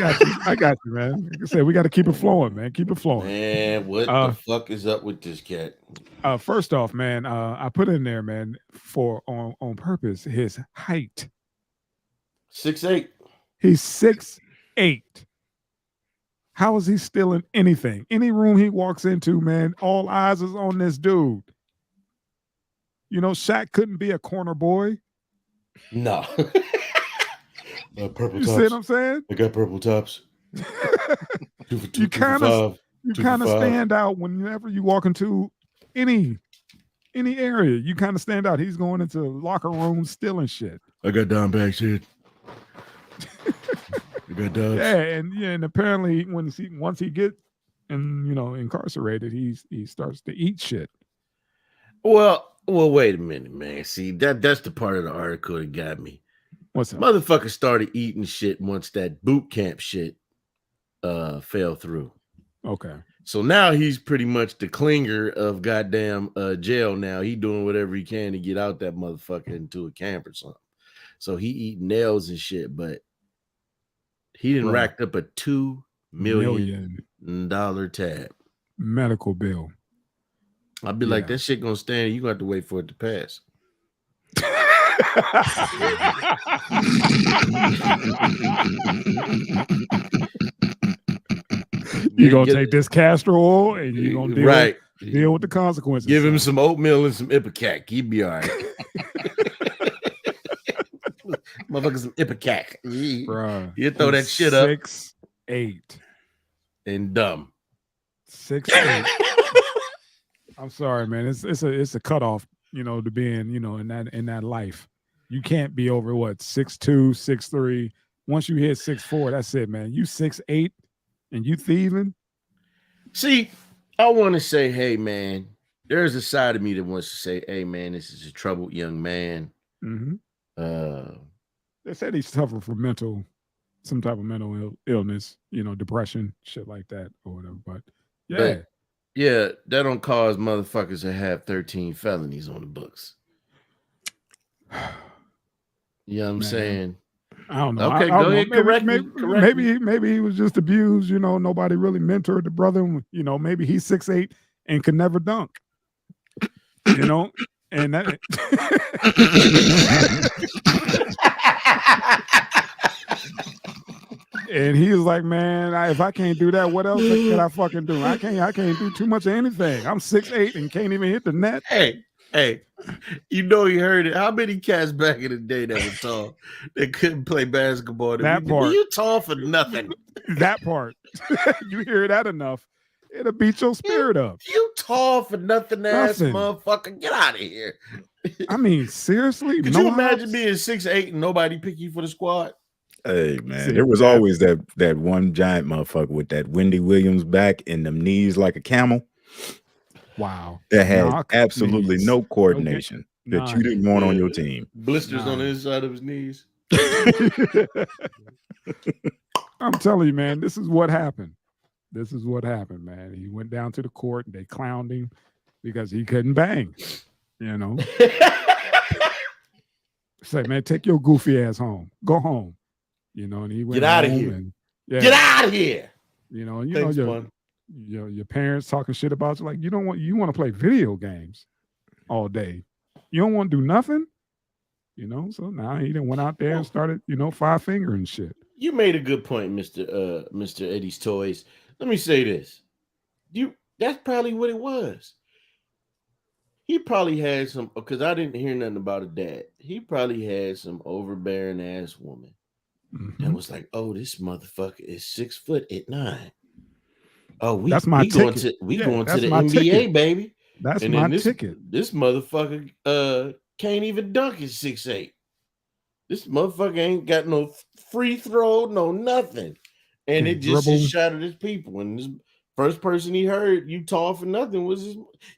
I got you, man. Like I said, we got to keep it flowing, man. Keep it flowing. Man, what the Uh, fuck is up with this cat? First off, man, I put in there, man, for on purpose his height. 6'8". He's 6'8". How is he stealing anything? Any room he walks into, man, all eyes is on this dude. You know, Shaq couldn't be a corner boy. No. Purple You see what tops. I'm saying? I got purple tops. Two for You two for kind of five. you 2 for kind of 5. stand out whenever you walk into any area. You kind of stand out. He's going into locker rooms stealing shit. I got down bags here. I got dubs. And apparently once he get incarcerated, he starts to eat shit. Well, wait a minute, man. See, that's the part of the article that got me. What's up? Motherfucker started eating shit once that boot camp shit fell through. Okay. So now he's pretty much the clinger of goddamn jail now. He doing whatever he can to get out that motherfucker into a camp or something. So he eating nails and shit, but he didn't racked up a $2 million tab. Medical bill. I'd be like, that shit gonna stand. You gonna have to wait for it to pass. You're gonna take this castor oil and you're gonna deal with the consequences. Give him some oatmeal and some Ipecac. He'd be all right. Motherfucker, some Ipecac. You throw that shit up. 6'8" and dumb. 6'8". I'm sorry, man. It's a cutoff, to being, in that life. You can't be over 6'2", 6'3". Once you hit 6'4", that's it, man. You 6'8" and you thieving. See, I want to say, hey, man, there's a side of me that wants to say, hey, man, this is a troubled young man. Mm-hmm. They said he's suffering from some type of mental illness, depression, shit like that or whatever. But yeah, that don't cause motherfuckers to have 13 felonies on the books. You know what I'm saying? I don't know. Okay, go ahead. Correct me. Maybe he was just abused. Nobody really mentored the brother. Maybe he's 6'8" and could never dunk. And that. And he was like, man, if I can't do that, what else can I fucking do? I can't do too much of anything. I'm 6'8" and can't even hit the net. Hey, you heard it. How many cats back in the day that were tall that couldn't play basketball? That part. You tall for nothing. That part. You hear that enough, it'll beat your spirit up. You tall for nothing ass motherfucker. Get out of here. I mean, seriously? Could you imagine being 6'8" and nobody pick you for the squad? Hey man, there was always that one giant motherfucker with that Wendy Williams back and them knees like a camel. Wow. That had absolutely no coordination that you didn't want on your team. Blisters on the inside of his knees. I'm telling you, man, this is what happened. This is what happened, man. He went down to the court and they clowned him because he couldn't bang. Say, man, take your goofy ass home. Go home. And he went Get out of here. Get out of here. Your parents talking shit about you. Like, you want to play video games all day. You don't want to do nothing. So now he done went out there and started, 5-finger and shit. You made a good point, Mr. Eddie's Toys. Let me say this. That's probably what it was. He probably had some, because I didn't hear nothing about a dad. He probably had some overbearing ass woman. Mm-hmm. And was like, oh, this motherfucker is 6'9". Oh, that's my ticket. Going to the NBA, ticket. Baby. That's my ticket. This motherfucker can't even dunk at 6'8". This motherfucker ain't got no free throw, no nothing. And it just shattered his people. And this first person he heard, you tall for nothing,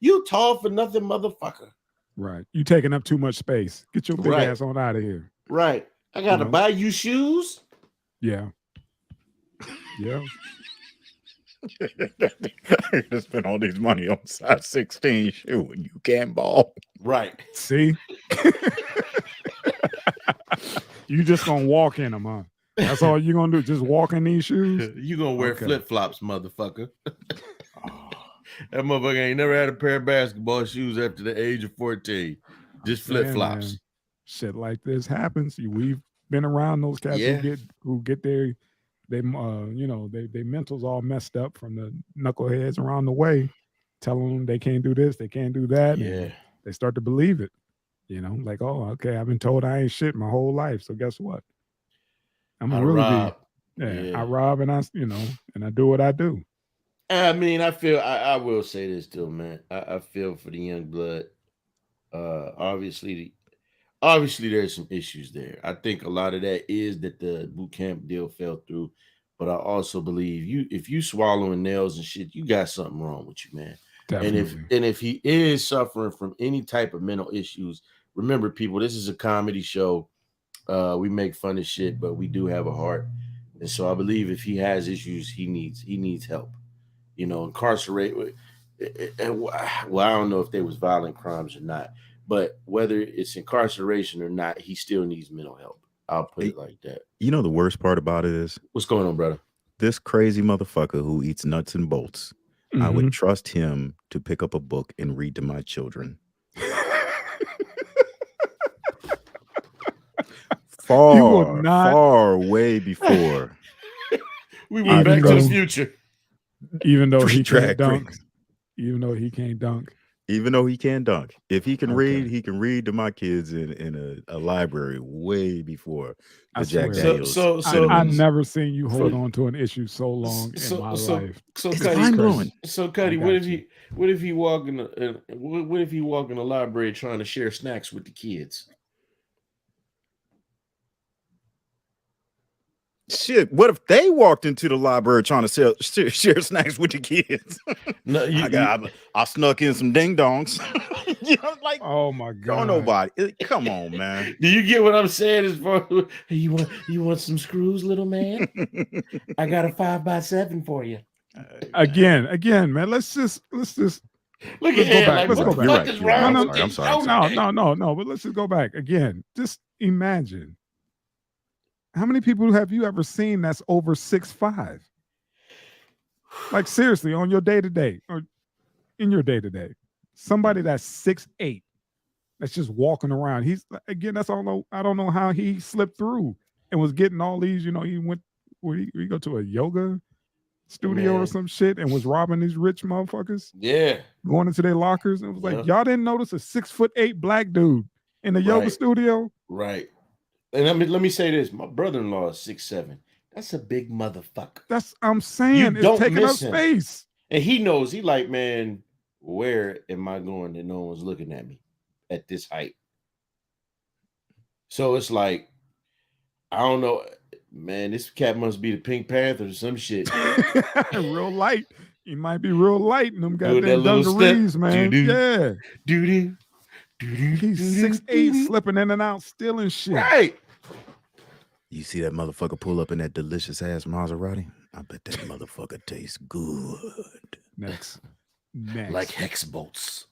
you tall for nothing, motherfucker. Right. You taking up too much space. Get your big ass on out of here. Right. I got to buy you shoes. Yeah. Yeah. You spend all this money on size 16 shoe and you can't ball. Right. See? You just gonna walk in them, huh? That's all you're gonna do? Just walk in these shoes? You gonna wear Okay. flip-flops, motherfucker. Oh, That motherfucker ain't never had a pair of basketball shoes after the age of 14. Just I'm saying, flip-flops. man, shit like this happens. We've been around those cats Yeah. who get their they mentals all messed up from the knuckleheads around the way, telling them they can't do this, they can't do that, Yeah. and they start to believe it. Like, oh, okay, I've been told I ain't shit my whole life, so guess what? I'm I gonna really rob. be, Yeah. I rob and and I do what I do. I mean, I will say this too, man. I feel for the young blood. Obviously there's some issues there. I think a lot of that is that the boot camp deal fell through, but I also believe if you swallowing nails and shit, you got something wrong with you, man. Definitely. And if he is suffering from any type of mental issues, remember, people, this is a comedy show. We make fun of shit, but we do have a heart, and so I believe if he has issues, he needs help. Incarcerate. And well, I don't know if there was violent crimes or not, but whether it's incarceration or not, he still needs mental help. I'll put it like that. You know the worst part about it is What's going on, brother? this crazy motherfucker who eats nuts and bolts. I would trust him to pick up a book and read to my children. Far way before. We went back to the future. Even though he can't Track dunk. queens. Even though he can't dunk. Even though he can dunk. If he can read, he can read to my kids in a library way before the Jack Daniels. So I've never seen you hold on to an issue so long in my life. So it's mind-blowing. So Cuddy, what if he walk in the library trying to share snacks with the kids? Shit, what if they walked into the library trying to share snacks with the kids? No, I snuck in some ding dongs. Like, oh my god, don't nobody. Come on, man. Do you get what I'm saying? As far you want some screws, little man? I got a 5x7 for you. Again, man. Let's just Look let's at go him. back. Like, Let's what go the back. fuck is wrong with I'm this sorry. show? No. But let's just go back again. Just imagine. How many people have you ever seen that's over 6'5"? Like seriously, on your day-to-day or in your day-to-day, somebody that's 6'8", that's just walking around. He's again, that's all. I don't know how he slipped through and was getting all these. He went where he go to a yoga studio or some shit and was robbing these rich motherfuckers. Yeah, going into their lockers and it was like, y'all didn't notice a 6'8" black dude in the yoga studio, right? And let me say this: my brother-in-law is 6'7". That's a big motherfucker. I'm saying, it's taking up space. And he knows. He like, man, where am I going that no one's looking at me at this height? So it's like, I don't know, man. This cat must be the Pink Panther or some shit. Real light. He might be real light in them Doing goddamn that little dungarees, step. man. Yeah. He's 6'8", slipping in and out, stealing shit. Right. You see that motherfucker pull up in that delicious ass Maserati? I bet that motherfucker tastes good. Next. Like hex bolts.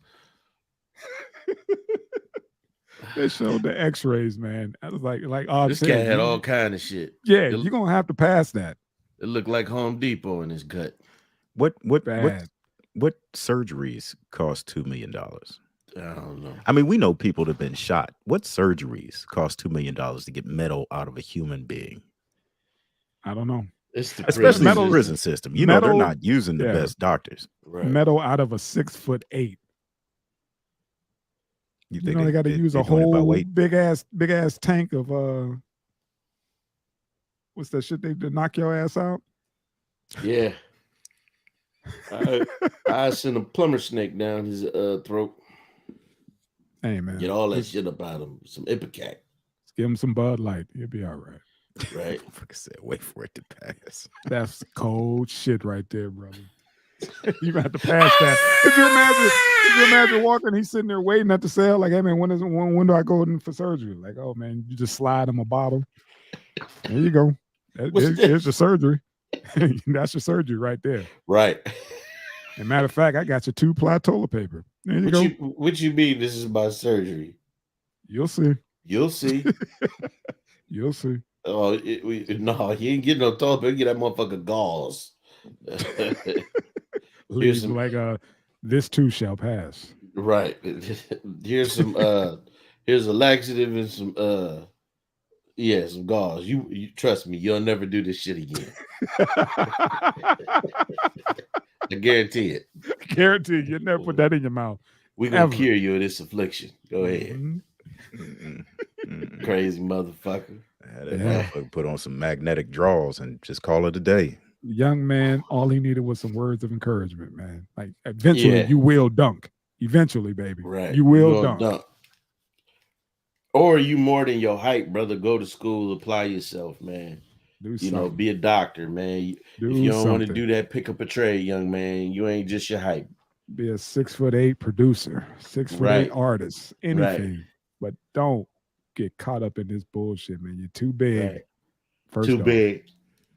They showed the X-rays, man. I was like, this cat had all kind of shit. Yeah, you're gonna have to pass that. It looked like Home Depot in his gut. What surgeries cost $2 million? I don't know. I mean, we know people that have been shot. What surgeries cost $2 million to get metal out of a human being? I don't know. Especially the prison system. You know, they're not using the best doctors. Right. Metal out of a 6'8". You they got to use a whole big ass tank of what's that shit they knock your ass out? Yeah. I send a plumber snake down his throat. Hey man, get all that shit up out of him. Some Ipecac. Give him some Bud Light. He'll be all right. Right. Fucker said, wait for it to pass. That's cold shit right there, brother. You got to pass that. Could you imagine walking? He's sitting there waiting at the cell, like, hey man, when do I go in for surgery? Like, oh man, you just slide him a bottle. There you go. Here's your surgery. That's your surgery right there. Right. As a matter of fact, I got your 2-ply toilet paper. There you go. What you mean this is my surgery? You'll see. You'll see. You'll see. Oh, no, he ain't getting no toilet paper. Get that motherfucker gauze. Leave some like this too shall pass. right. Here's some here's a laxative and some some gauze. You trust me, you'll never do this shit again. I guarantee it. Guarantee you never put that in your mouth. We're gonna Ever. cure you of this affliction. Go ahead. Mhm. Crazy motherfucker. Had that motherfucker put on some magnetic draws and just call it a day. Young man, all he needed was some words of encouragement, man. Like eventually Yeah. you will dunk. Eventually, baby. Right. You will gonna dunk. Or you more than your height, brother. Go to school, apply yourself, man. Do something. Be a doctor, man. If you don't want to do that, pick up a trade, young man. You ain't just your height. Be a 6'8" producer, 6'8" artist, anything. But don't get caught up in this bullshit, man. You're too big. Right. First too off, big.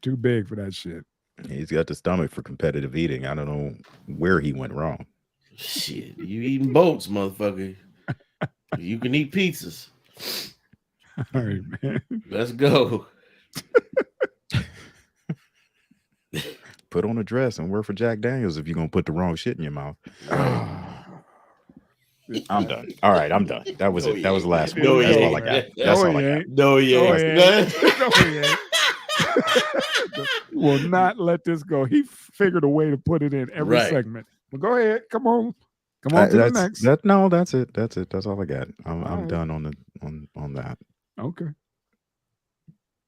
Too big for that shit. He's got the stomach for competitive eating. I don't know where he went wrong. Shit, you eating boats, motherfucker. You can eat pizzas. All right, man. Let's go. Put on a dress and work for Jack Daniels if you're gonna put the wrong shit in your mouth. I'm done. All right, I'm done. That was it. That was the last one. No, That's all I got. That's all I got. No, yeah. Will not let this go. He figured a way to put it in every segment. But go ahead. Come on to the next. That's it. That's all I got. I'm done on that. Okay.